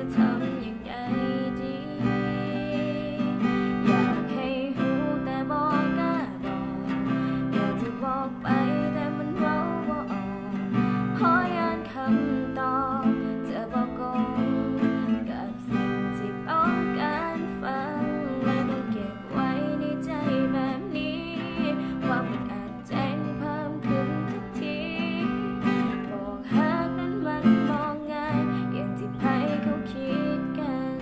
จะทำยังไงดีอยากให้รู้แต่บอกกล้าบอกอยากจะบอกไปแต่มันเว้าบ่ออกเพราะย้านคำตอบจะบอกกงกับสิ่งที่ต้องการฟังและต้องเก็บไว้ในใจแบบนี้ความอึดอัดใจเพิ่มขึ้นทุกทีบอกฮักนั้นมันมองง่ายอย่างที่ใครเขาคิดกัน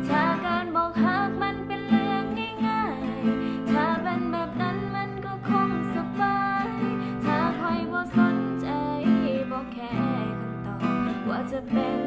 ถ้าการบอกฮักมันเป็นเรื่องง่ายๆถ้าเป็นแบบนั้นมันก็คงสบายถ้าใครบ่สนใจบอกแค่คำตอบว่าจะเป็น